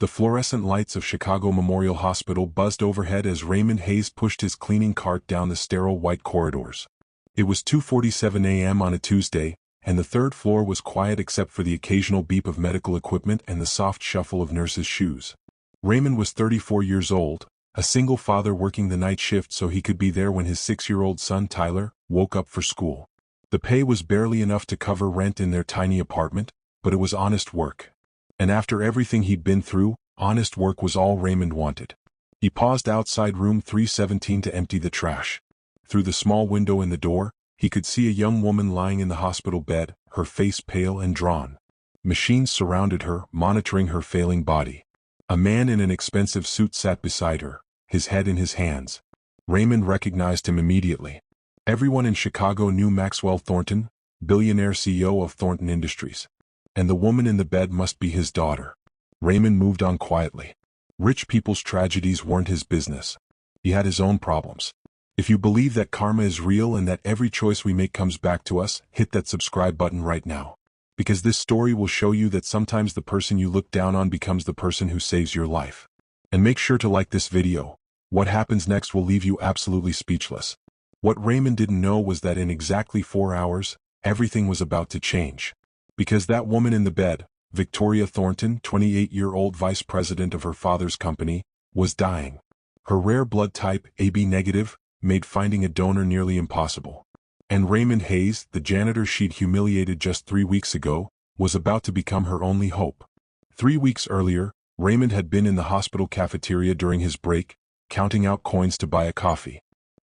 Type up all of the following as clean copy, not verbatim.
The fluorescent lights of Chicago Memorial Hospital buzzed overhead as Raymond Hayes pushed his cleaning cart down the sterile white corridors. It was 2:47 a.m. on a Tuesday, and the third floor was quiet except for the occasional beep of medical equipment and the soft shuffle of nurses' shoes. Raymond was 34 years old, a single father working the night shift so he could be there when his 6-year-old son Tyler woke up for school. The pay was barely enough to cover rent in their tiny apartment, but it was honest work. And after everything he'd been through, honest work was all Raymond wanted. He paused outside room 317 to empty the trash. Through the small window in the door, he could see a young woman lying in the hospital bed, her face pale and drawn. Machines surrounded her, monitoring her failing body. A man in an expensive suit sat beside her, his head in his hands. Raymond recognized him immediately. Everyone in Chicago knew Maxwell Thornton, billionaire CEO of Thornton Industries. And the woman in the bed must be his daughter. Raymond moved on quietly. Rich people's tragedies weren't his business. He had his own problems. If you believe that karma is real and that every choice we make comes back to us, hit that subscribe button right now. Because this story will show you that sometimes the person you look down on becomes the person who saves your life. And make sure to like this video. What happens next will leave you absolutely speechless. What Raymond didn't know was that in exactly 4 hours, everything was about to change. Because that woman in the bed, Victoria Thornton, 28-year-old vice president of her father's company, was dying. Her rare blood type, AB negative, made finding a donor nearly impossible. And Raymond Hayes, the janitor she'd humiliated just 3 weeks ago, was about to become her only hope. 3 weeks earlier, Raymond had been in the hospital cafeteria during his break, counting out coins to buy a coffee.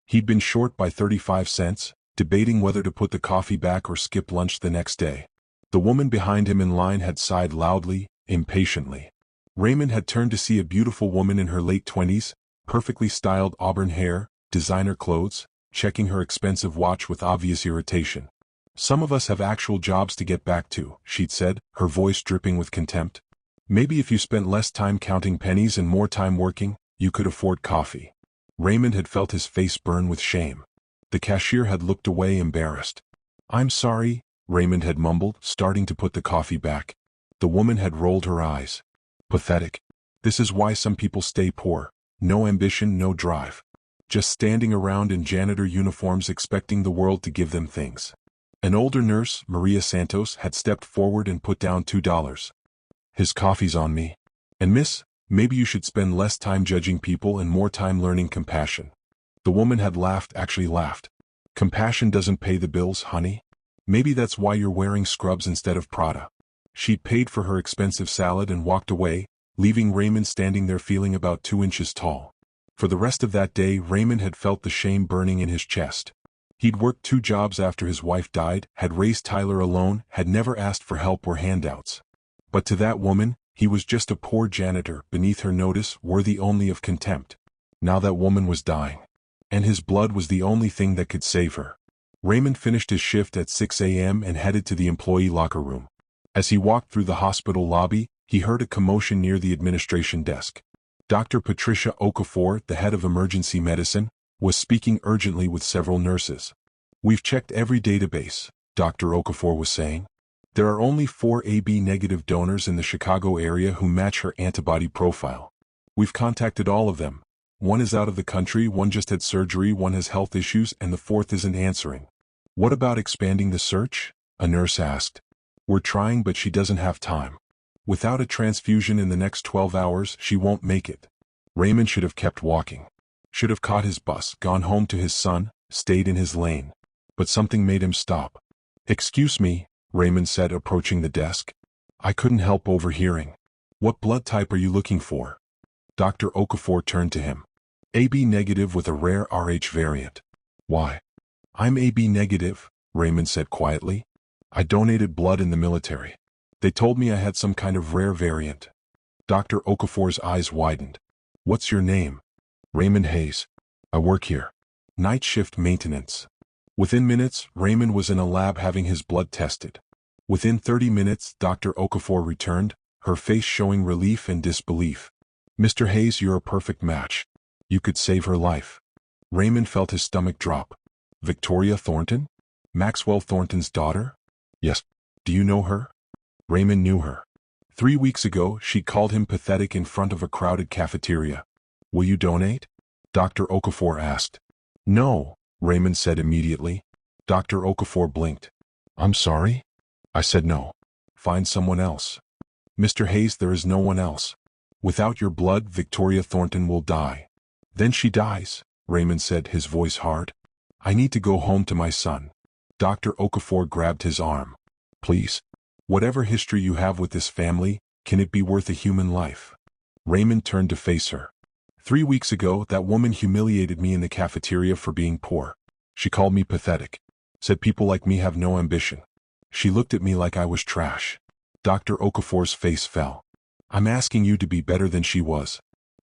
He'd been short by 35 cents, debating whether to put the coffee back or skip lunch the next day. The woman behind him in line had sighed loudly, impatiently. Raymond had turned to see a beautiful woman in her late 20s, perfectly styled auburn hair, designer clothes, checking her expensive watch with obvious irritation. "Some of us have actual jobs to get back to," she'd said, her voice dripping with contempt. "Maybe if you spent less time counting pennies and more time working, you could afford coffee." Raymond had felt his face burn with shame. The cashier had looked away embarrassed. "I'm sorry," Raymond had mumbled, starting to put the coffee back. The woman had rolled her eyes. "Pathetic. This is why some people stay poor. No ambition, no drive. Just standing around in janitor uniforms expecting the world to give them things." An older nurse, Maria Santos, had stepped forward and put down $2. "His coffee's on me. And miss, maybe you should spend less time judging people and more time learning compassion." The woman had laughed, actually laughed. "Compassion doesn't pay the bills, honey. Maybe that's why you're wearing scrubs instead of Prada." She'd paid for her expensive salad and walked away, leaving Raymond standing there feeling about 2 inches tall. For the rest of that day, Raymond had felt the shame burning in his chest. He'd worked 2 jobs after his wife died, had raised Tyler alone, had never asked for help or handouts. But to that woman, he was just a poor janitor, beneath her notice, worthy only of contempt. Now that woman was dying. And his blood was the only thing that could save her. Raymond finished his shift at 6 a.m. and headed to the employee locker room. As he walked through the hospital lobby, he heard a commotion near the administration desk. Dr. Patricia Okafor, the head of emergency medicine, was speaking urgently with several nurses. "We've checked every database," Dr. Okafor was saying. "There are only 4 AB-negative donors in the Chicago area who match her antibody profile. We've contacted all of them. 1 is out of the country, 1 just had surgery, 1 has health issues, and the 4th isn't answering." "What about expanding the search?" a nurse asked. "We're trying, but she doesn't have time. Without a transfusion in the next 12 hours, she won't make it." Raymond should have kept walking. Should have caught his bus, gone home to his son, stayed in his lane. But something made him stop. "Excuse me," Raymond said, approaching the desk. "I couldn't help overhearing. What blood type are you looking for?" Dr. Okafor turned to him. "AB negative with a rare Rh variant." "Why?" "I'm AB negative," Raymond said quietly. "I donated blood in the military. They told me I had some kind of rare variant." Dr. Okafor's eyes widened. "What's your name?" "Raymond Hayes. I work here. Night shift maintenance." Within minutes, Raymond was in a lab having his blood tested. Within 30 minutes, Dr. Okafor returned, her face showing relief and disbelief. "Mr. Hayes, you're a perfect match. You could save her life." Raymond felt his stomach drop. "Victoria Thornton? Maxwell Thornton's daughter?" "Yes. Do you know her?" Raymond knew her. 3 weeks ago, she called him pathetic in front of a crowded cafeteria. Will you donate? Dr. Okafor asked. No, Raymond said immediately. Dr. Okafor blinked. I'm sorry? I said no. Find someone else. Mr. Hayes, there is no one else. Without your blood, Victoria Thornton will die. Then she dies, Raymond said, his voice hard. I need to go home to my son. Dr. Okafor grabbed his arm. Please. Whatever history you have with this family, can it be worth a human life? Raymond turned to face her. 3 weeks ago, that woman humiliated me in the cafeteria for being poor. She called me pathetic. Said people like me have no ambition. She looked at me like I was trash. Dr. Okafor's face fell. I'm asking you to be better than she was.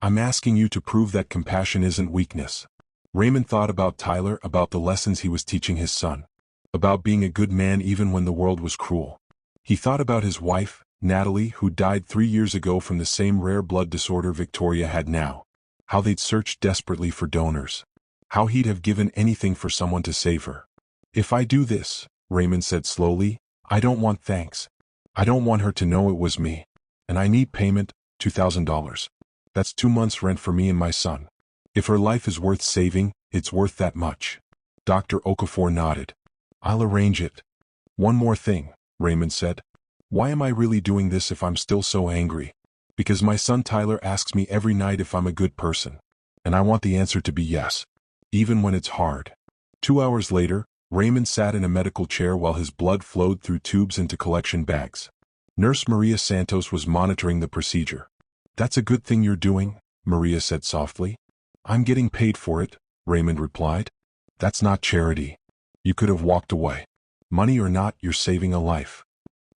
I'm asking you to prove that compassion isn't weakness. Raymond thought about Tyler, about the lessons he was teaching his son. About being a good man even when the world was cruel. He thought about his wife, Natalie, who died 3 years ago from the same rare blood disorder Victoria had now. How they'd searched desperately for donors. How he'd have given anything for someone to save her. If I do this, Raymond said slowly, I don't want thanks. I don't want her to know it was me. And I need payment, $2,000. That's 2 months' rent for me and my son. If her life is worth saving, it's worth that much. Dr. Okafor nodded. I'll arrange it. One more thing, Raymond said. Why am I really doing this if I'm still so angry? Because my son Tyler asks me every night if I'm a good person. And I want the answer to be yes. Even when it's hard. 2 hours later, Raymond sat in a medical chair while his blood flowed through tubes into collection bags. Nurse Maria Santos was monitoring the procedure. That's a good thing you're doing, Maria said softly. I'm getting paid for it, Raymond replied. That's not charity. You could have walked away. Money or not, you're saving a life.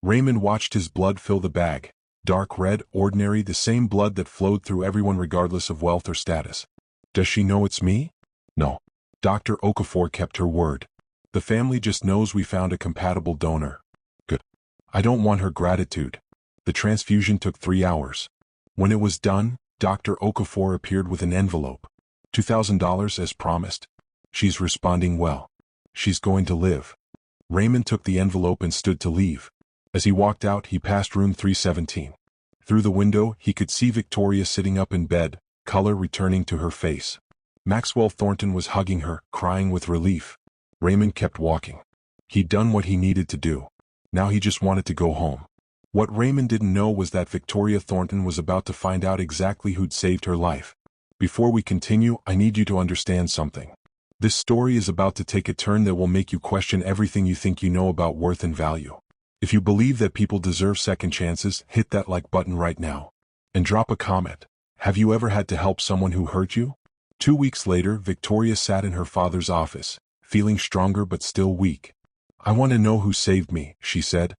Raymond watched his blood fill the bag. Dark red, ordinary, the same blood that flowed through everyone regardless of wealth or status. Does she know it's me? No. Dr. Okafor kept her word. The family just knows we found a compatible donor. Good. I don't want her gratitude. The transfusion took 3 hours. When it was done, Dr. Okafor appeared with an envelope. $2,000 as promised. She's responding well. She's going to live. Raymond took the envelope and stood to leave. As he walked out, he passed room 317. Through the window, he could see Victoria sitting up in bed, color returning to her face. Maxwell Thornton was hugging her, crying with relief. Raymond kept walking. He'd done what he needed to do. Now he just wanted to go home. What Raymond didn't know was that Victoria Thornton was about to find out exactly who'd saved her life. Before we continue, I need you to understand something. This story is about to take a turn that will make you question everything you think you know about worth and value. If you believe that people deserve second chances, hit that like button right now. And drop a comment. Have you ever had to help someone who hurt you? 2 weeks later, Victoria sat in her father's office, feeling stronger but still weak. I want to know who saved me, she said.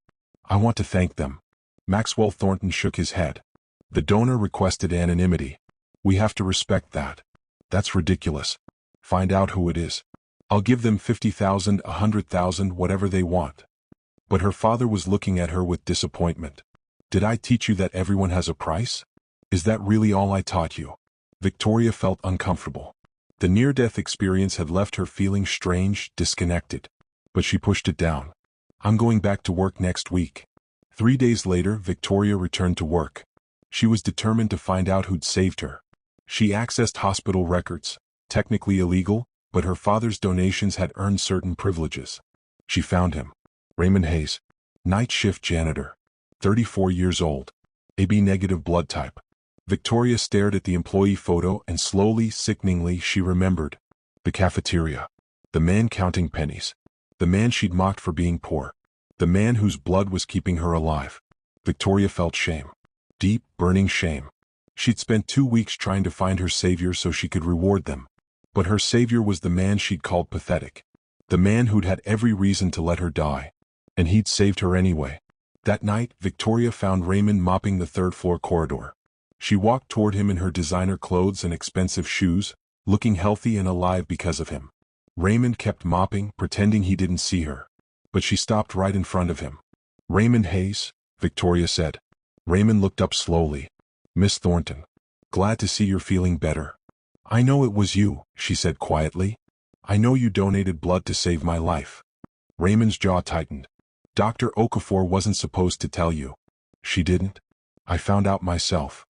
I want to thank them. Maxwell Thornton shook his head. The donor requested anonymity. We have to respect that. That's ridiculous. Find out who it is. I'll give them 50,000, 100,000, whatever they want. But her father was looking at her with disappointment. Did I teach you that everyone has a price? Is that really all I taught you? Victoria felt uncomfortable. The near-death experience had left her feeling strange, disconnected. But she pushed it down. I'm going back to work next week. 3 days later, Victoria returned to work. She was determined to find out who'd saved her. She accessed hospital records, technically illegal, but her father's donations had earned certain privileges. She found him. Raymond Hayes, night shift janitor, 34 years old, AB-negative blood type. Victoria stared at the employee photo and slowly, sickeningly, she remembered. The cafeteria. The man counting pennies. The man she'd mocked for being poor. The man whose blood was keeping her alive. Victoria felt shame. Deep, burning shame. She'd spent 2 weeks trying to find her savior so she could reward them. But her savior was the man she'd called pathetic. The man who'd had every reason to let her die. And he'd saved her anyway. That night, Victoria found Raymond mopping the third-floor corridor. She walked toward him in her designer clothes and expensive shoes, looking healthy and alive because of him. Raymond kept mopping, pretending he didn't see her. But she stopped right in front of him. Raymond Hayes, Victoria said. Raymond looked up slowly. Miss Thornton. Glad to see you're feeling better. I know it was you, she said quietly. I know you donated blood to save my life. – Raymond's jaw tightened. Dr. Okafor wasn't supposed to tell you. She didn't? I found out myself.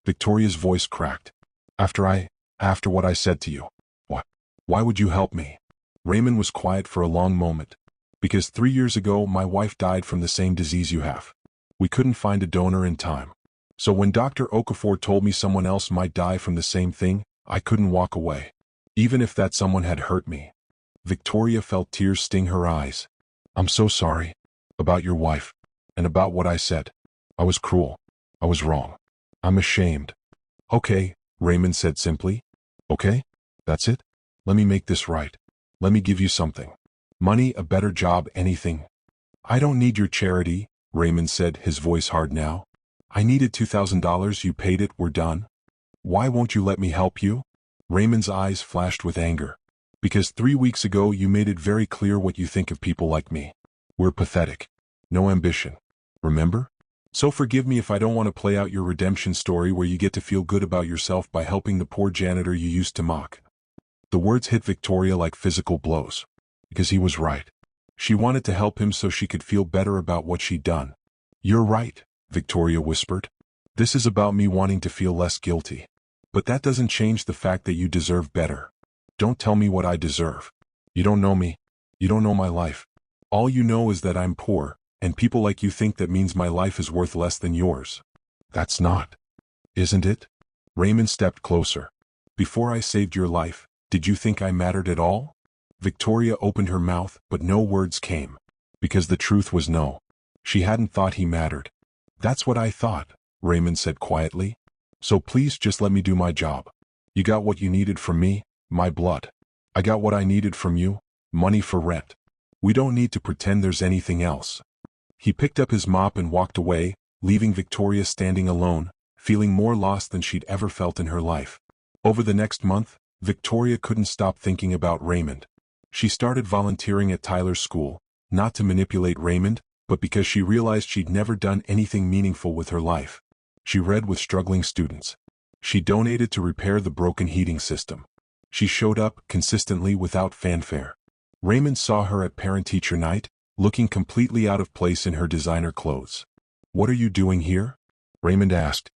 Victoria's voice cracked. After what I said to you. What? Why would you help me? Raymond was quiet for a long moment. Because 3 years ago my wife died from the same disease you have. We couldn't find a donor in time. So when Dr. Okafor told me someone else might die from the same thing, I couldn't walk away. Even if that someone had hurt me. Victoria felt tears sting her eyes. I'm so sorry. About your wife. And about what I said. I was cruel. I was wrong. I'm ashamed. Okay, Raymond said simply. Okay? That's it? Let me make this right. Let me give you something. Money, a better job, anything. I don't need your charity, Raymond said, his voice hard now. I needed $2,000, you paid it, we're done. Why won't you let me help you? Raymond's eyes flashed with anger. Because 3 weeks ago you made it very clear what you think of people like me. We're pathetic. No ambition. Remember? So forgive me if I don't want to play out your redemption story where you get to feel good about yourself by helping the poor janitor you used to mock. The words hit Victoria like physical blows. Because he was right. She wanted to help him so she could feel better about what she'd done. You're right, Victoria whispered. This is about me wanting to feel less guilty. But that doesn't change the fact that you deserve better. Don't tell me what I deserve. You don't know me. You don't know my life. All you know is that I'm poor, and people like you think that means my life is worth less than yours. That's not. Isn't it? Raymond stepped closer. Before I saved your life, did you think I mattered at all? Victoria opened her mouth, but no words came. Because the truth was no. She hadn't thought he mattered. That's what I thought, Raymond said quietly. So please just let me do my job. You got what you needed from me, my blood. I got what I needed from you, money for rent. We don't need to pretend there's anything else. He picked up his mop and walked away, leaving Victoria standing alone, feeling more lost than she'd ever felt in her life. Over the next month, Victoria couldn't stop thinking about Raymond. She started volunteering at Tyler's school, not to manipulate Raymond, but because she realized she'd never done anything meaningful with her life. She read with struggling students. She donated to repair the broken heating system. She showed up consistently without fanfare. Raymond saw her at parent-teacher night, looking completely out of place in her designer clothes. What are you doing here? Raymond asked.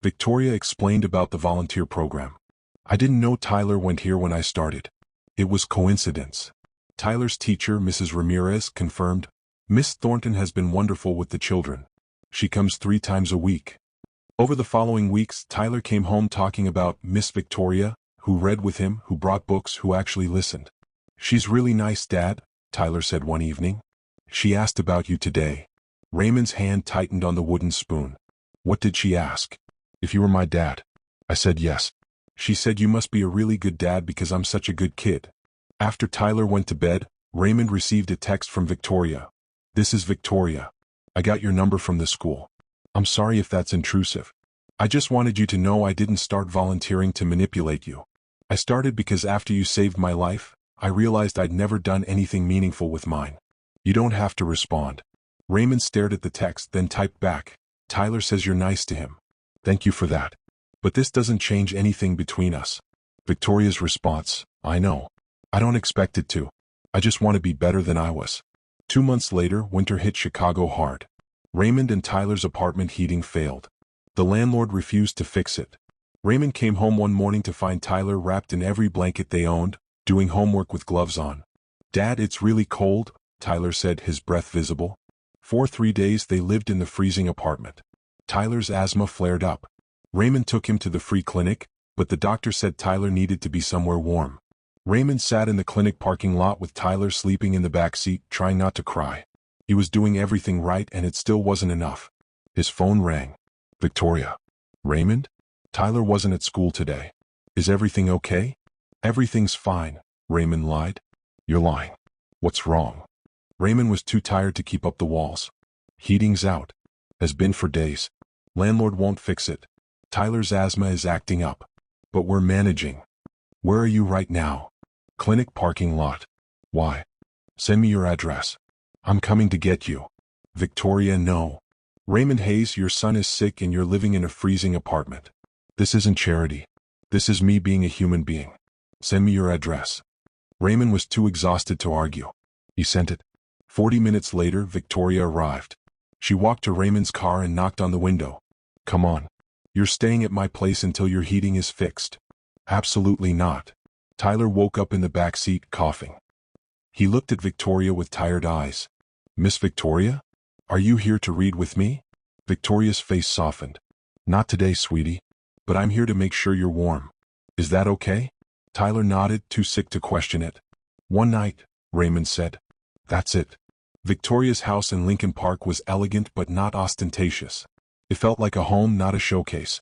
Victoria explained about the volunteer program. I didn't know Tyler went here when I started. It was coincidence. Tyler's teacher, Mrs. Ramirez, confirmed, Miss Thornton has been wonderful with the children. She comes 3 times a week. Over the following weeks, Tyler came home talking about Miss Victoria, who read with him, who brought books, who actually listened. She's really nice, Dad, Tyler said one evening. She asked about you today. Raymond's hand tightened on the wooden spoon. What did she ask? If you were my dad. I said yes. She said you must be a really good dad because I'm such a good kid. After Tyler went to bed, Raymond received a text from Victoria. This is Victoria. I got your number from the school. I'm sorry if that's intrusive. I just wanted you to know I didn't start volunteering to manipulate you. I started because after you saved my life, I realized I'd never done anything meaningful with mine. You don't have to respond. Raymond stared at the text, then typed back. Tyler says you're nice to him. Thank you for that. But this doesn't change anything between us. Victoria's response, I know. I don't expect it to. I just want to be better than I was. 2 months later, winter hit Chicago hard. Raymond and Tyler's apartment heating failed. The landlord refused to fix it. Raymond came home one morning to find Tyler wrapped in every blanket they owned, doing homework with gloves on. Dad, it's really cold, Tyler said, his breath visible. For 3 days they lived in the freezing apartment. Tyler's asthma flared up. Raymond took him to the free clinic, but the doctor said Tyler needed to be somewhere warm. Raymond sat in the clinic parking lot with Tyler sleeping in the back seat, trying not to cry. He was doing everything right and it still wasn't enough. His phone rang. Victoria. Raymond? Tyler wasn't at school today. Is everything okay? Everything's fine, Raymond lied. You're lying. What's wrong? Raymond was too tired to keep up the walls. Heating's out. Has been for days. Landlord won't fix it. Tyler's asthma is acting up. But we're managing. Where are you right now? Clinic parking lot. Why? Send me your address. I'm coming to get you. Victoria, no. Raymond Hayes, your son is sick and you're living in a freezing apartment. This isn't charity. This is me being a human being. Send me your address. Raymond was too exhausted to argue. He sent it. 40 minutes later, Victoria arrived. She walked to Raymond's car and knocked on the window. Come on. You're staying at my place until your heating is fixed. Absolutely not. Tyler woke up in the back seat, coughing. He looked at Victoria with tired eyes. Miss Victoria? Are you here to read with me? Victoria's face softened. Not today, sweetie. But I'm here to make sure you're warm. Is that okay? Tyler nodded, too sick to question it. One night, Raymond said. That's it. Victoria's house in Lincoln Park was elegant but not ostentatious. It felt like a home, not a showcase.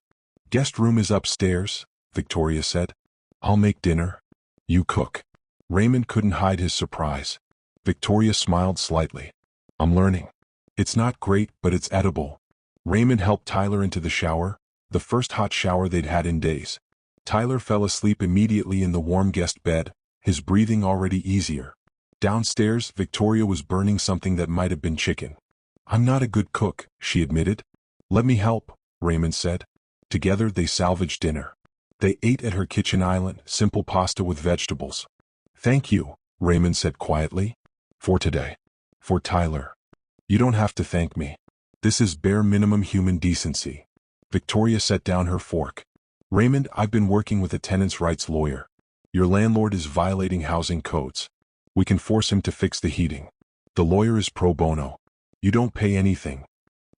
Guest room is upstairs, Victoria said. I'll make dinner. You cook. Raymond couldn't hide his surprise. Victoria smiled slightly. I'm learning. It's not great, but it's edible. Raymond helped Tyler into the shower, the first hot shower they'd had in days. Tyler fell asleep immediately in the warm guest bed, his breathing already easier. Downstairs, Victoria was burning something that might have been chicken. I'm not a good cook, she admitted. Let me help, Raymond said. Together they salvaged dinner. They ate at her kitchen island, simple pasta with vegetables. Thank you, Raymond said quietly. For today. For Tyler. You don't have to thank me. This is bare minimum human decency. Victoria set down her fork. Raymond, I've been working with a tenants' rights lawyer. Your landlord is violating housing codes. We can force him to fix the heating. The lawyer is pro bono. You don't pay anything.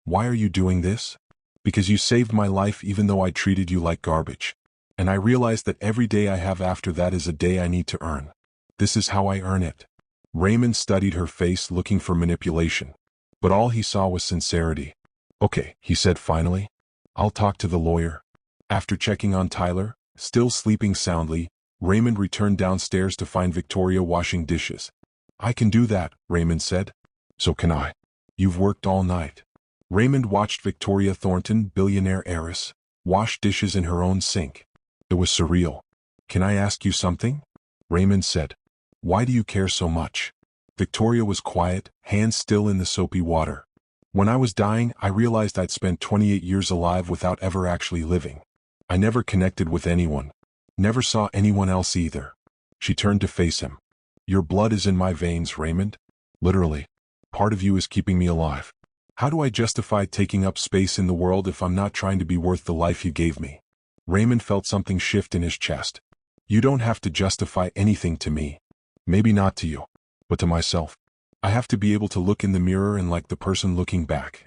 Why are you doing this? Because you saved my life even though I treated you like garbage. And I realize that every day I have after that is a day I need to earn. This is how I earn it. Raymond studied her face, looking for manipulation. But all he saw was sincerity. Okay, he said finally. I'll talk to the lawyer. After checking on Tyler, still sleeping soundly, Raymond returned downstairs to find Victoria washing dishes. I can do that, Raymond said. So can I. You've worked all night. Raymond watched Victoria Thornton, billionaire heiress, wash dishes in her own sink. It was surreal. Can I ask you something? Raymond said. Why do you care so much? Victoria was quiet, hands still in the soapy water. When I was dying, I realized I'd spent 28 years alive without ever actually living. I never connected with anyone. Never saw anyone else either. She turned to face him. Your blood is in my veins, Raymond. Literally. Part of you is keeping me alive. How do I justify taking up space in the world if I'm not trying to be worth the life you gave me? Raymond felt something shift in his chest. You don't have to justify anything to me. Maybe not to you, but to myself. I have to be able to look in the mirror and like the person looking back.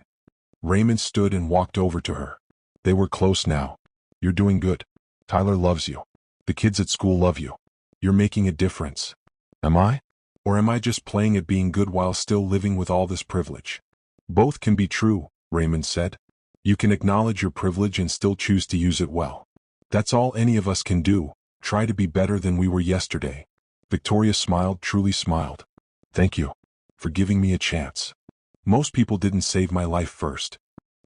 Raymond stood and walked over to her. They were close now. You're doing good. Tyler loves you. The kids at school love you. You're making a difference. Am I? Or am I just playing at being good while still living with all this privilege? Both can be true, Raymond said. You can acknowledge your privilege and still choose to use it well. That's all any of us can do, try to be better than we were yesterday. Victoria smiled, truly smiled. Thank you for giving me a chance. Most people didn't save my life first.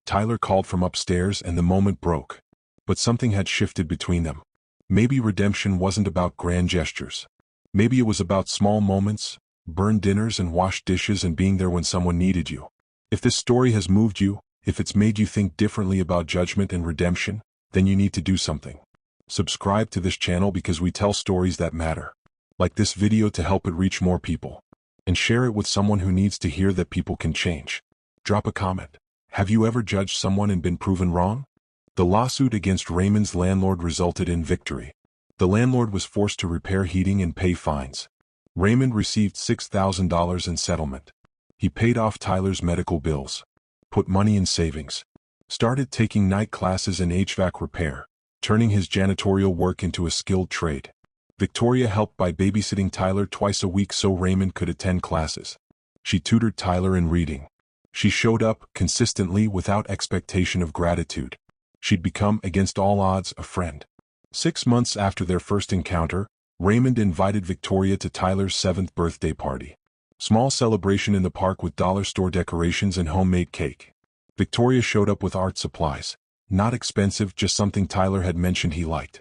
Tyler called from upstairs and the moment broke. But something had shifted between them. Maybe redemption wasn't about grand gestures. Maybe it was about small moments, burned dinners and washed dishes and being there when someone needed you. If this story has moved you, if it's made you think differently about judgment and redemption, then you need to do something. Subscribe to this channel because we tell stories that matter. Like this video to help it reach more people. And share it with someone who needs to hear that people can change. Drop a comment. Have you ever judged someone and been proven wrong? The lawsuit against Raymond's landlord resulted in victory. The landlord was forced to repair heating and pay fines. Raymond received $6,000 in settlement. He paid off Tyler's medical bills. Put money in savings. Started taking night classes in HVAC repair, turning his janitorial work into a skilled trade. Victoria helped by babysitting Tyler twice a week so Raymond could attend classes. She tutored Tyler in reading. She showed up consistently without expectation of gratitude. She'd become, against all odds, a friend. 6 months after their first encounter, Raymond invited Victoria to Tyler's 7th birthday party. Small celebration in the park with dollar store decorations and homemade cake. Victoria showed up with art supplies. Not expensive, just something Tyler had mentioned he liked.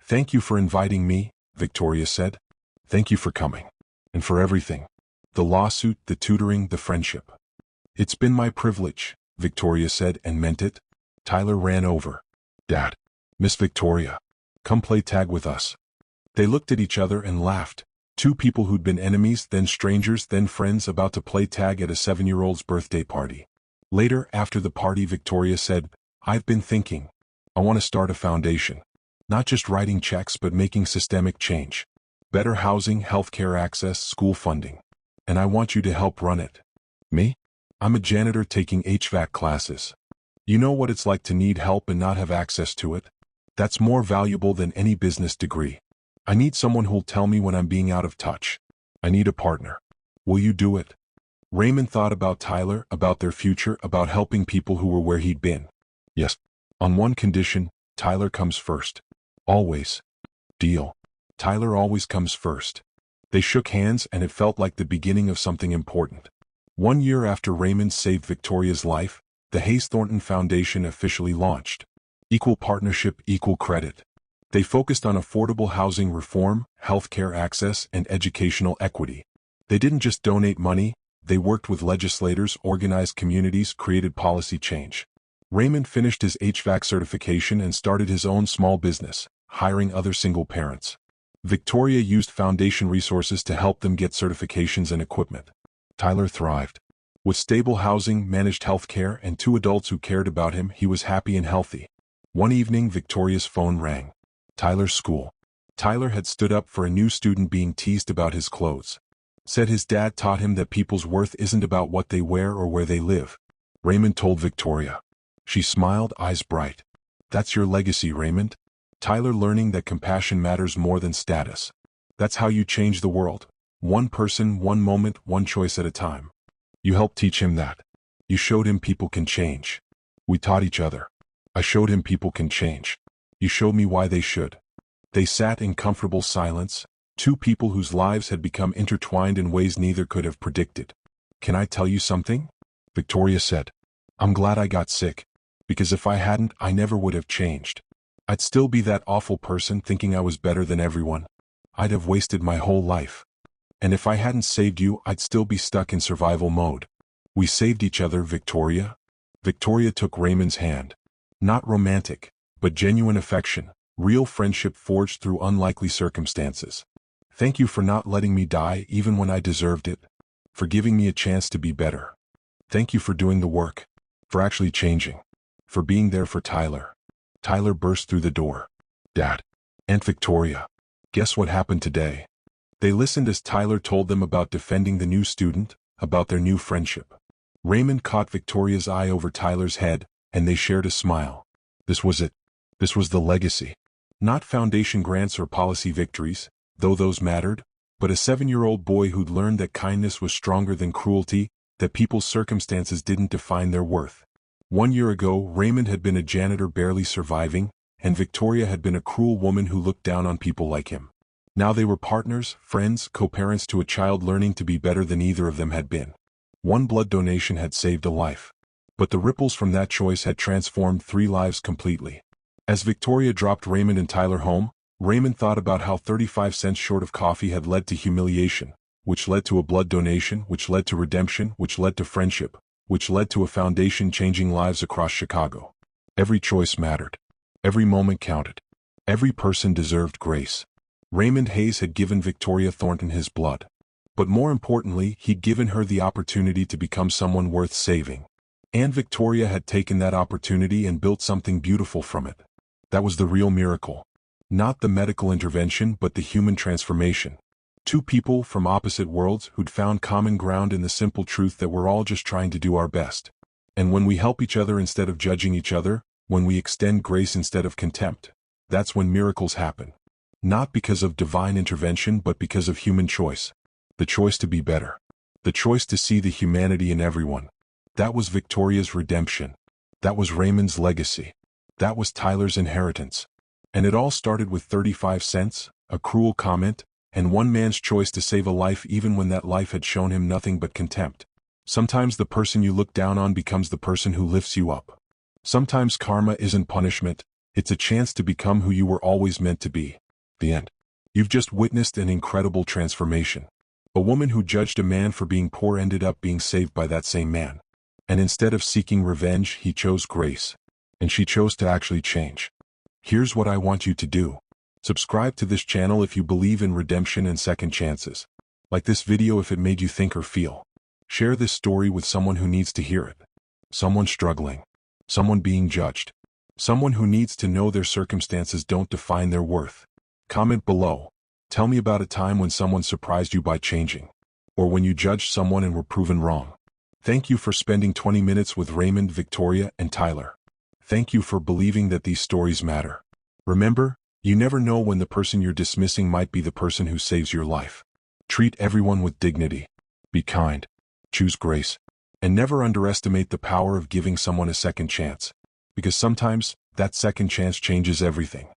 Thank you for inviting me, Victoria said. Thank you for coming. And for everything. The lawsuit, the tutoring, the friendship. It's been my privilege, Victoria said and meant it. Tyler ran over. Dad. Miss Victoria. Come play tag with us. They looked at each other and laughed. Two people who'd been enemies, then strangers, then friends about to play tag at a 7-year-old's birthday party. Later, after the party, Victoria said, I've been thinking. I want to start a foundation. Not just writing checks but making systemic change. Better housing, healthcare access, school funding. And I want you to help run it. Me? I'm a janitor taking HVAC classes. You know what it's like to need help and not have access to it? That's more valuable than any business degree. I need someone who'll tell me when I'm being out of touch. I need a partner. Will you do it? Raymond thought about Tyler, about their future, about helping people who were where he'd been. Yes. On one condition, Tyler comes first. Always. Deal. Tyler always comes first. They shook hands and it felt like the beginning of something important. 1 year after Raymond saved Victoria's life, the Hayes Thornton Foundation officially launched. Equal partnership, equal credit. They focused on affordable housing reform, healthcare access, and educational equity. They didn't just donate money, they worked with legislators, organized communities, created policy change. Raymond finished his HVAC certification and started his own small business, hiring other single parents. Victoria used foundation resources to help them get certifications and equipment. Tyler thrived. With stable housing, managed healthcare, and 2 adults who cared about him, he was happy and healthy. One evening, Victoria's phone rang. Tyler's school. Tyler had stood up for a new student being teased about his clothes. Said his dad taught him that people's worth isn't about what they wear or where they live. Raymond told Victoria. She smiled, eyes bright. That's your legacy, Raymond. Tyler learning that compassion matters more than status. That's how you change the world. One person, one moment, one choice at a time. You helped teach him that. You showed him people can change. We taught each other. I showed him people can change. You showed me why they should. They sat in comfortable silence, 2 people whose lives had become intertwined in ways neither could have predicted. Can I tell you something? Victoria said. I'm glad I got sick. Because if I hadn't, I never would have changed. I'd still be that awful person thinking I was better than everyone. I'd have wasted my whole life. And if I hadn't saved you, I'd still be stuck in survival mode. We saved each other, Victoria. Victoria took Raymond's hand. Not romantic, but genuine affection, real friendship forged through unlikely circumstances. Thank you for not letting me die even when I deserved it. For giving me a chance to be better. Thank you for doing the work. For actually changing. For being there for Tyler. Tyler burst through the door. Dad. Aunt Victoria. Guess what happened today? They listened as Tyler told them about defending the new student, about their new friendship. Raymond caught Victoria's eye over Tyler's head, and they shared a smile. This was it. This was the legacy. Not foundation grants or policy victories, though those mattered, but a 7-year-old boy who'd learned that kindness was stronger than cruelty, that people's circumstances didn't define their worth. 1 year ago, Raymond had been a janitor barely surviving, and Victoria had been a cruel woman who looked down on people like him. Now they were partners, friends, co-parents to a child learning to be better than either of them had been. One blood donation had saved a life. But the ripples from that choice had transformed 3 lives completely. As Victoria dropped Raymond and Tyler home, Raymond thought about how 35 cents short of coffee had led to humiliation, which led to a blood donation, which led to redemption, which led to friendship, which led to a foundation changing lives across Chicago. Every choice mattered. Every moment counted. Every person deserved grace. Raymond Hayes had given Victoria Thornton his blood. But more importantly, he'd given her the opportunity to become someone worth saving. And Victoria had taken that opportunity and built something beautiful from it. That was the real miracle. Not the medical intervention, but the human transformation. 2 people from opposite worlds who'd found common ground in the simple truth that we're all just trying to do our best. And when we help each other instead of judging each other, when we extend grace instead of contempt, that's when miracles happen. Not because of divine intervention, but because of human choice. The choice to be better. The choice to see the humanity in everyone. That was Victoria's redemption. That was Raymond's legacy. That was Tyler's inheritance. And it all started with 35 cents, a cruel comment, and one man's choice to save a life even when that life had shown him nothing but contempt. Sometimes the person you look down on becomes the person who lifts you up. Sometimes karma isn't punishment, it's a chance to become who you were always meant to be. The end. You've just witnessed an incredible transformation. A woman who judged a man for being poor ended up being saved by that same man. And instead of seeking revenge, he chose grace. And she chose to actually change. Here's what I want you to do. Subscribe to this channel if you believe in redemption and second chances. Like this video if it made you think or feel. Share this story with someone who needs to hear it. Someone struggling. Someone being judged. Someone who needs to know their circumstances don't define their worth. Comment below. Tell me about a time when someone surprised you by changing, or when you judged someone and were proven wrong. Thank you for spending 20 minutes with Raymond, Victoria, and Tyler. Thank you for believing that these stories matter. Remember, you never know when the person you're dismissing might be the person who saves your life. Treat everyone with dignity. Be kind. Choose grace. And never underestimate the power of giving someone a second chance. Because sometimes, that second chance changes everything.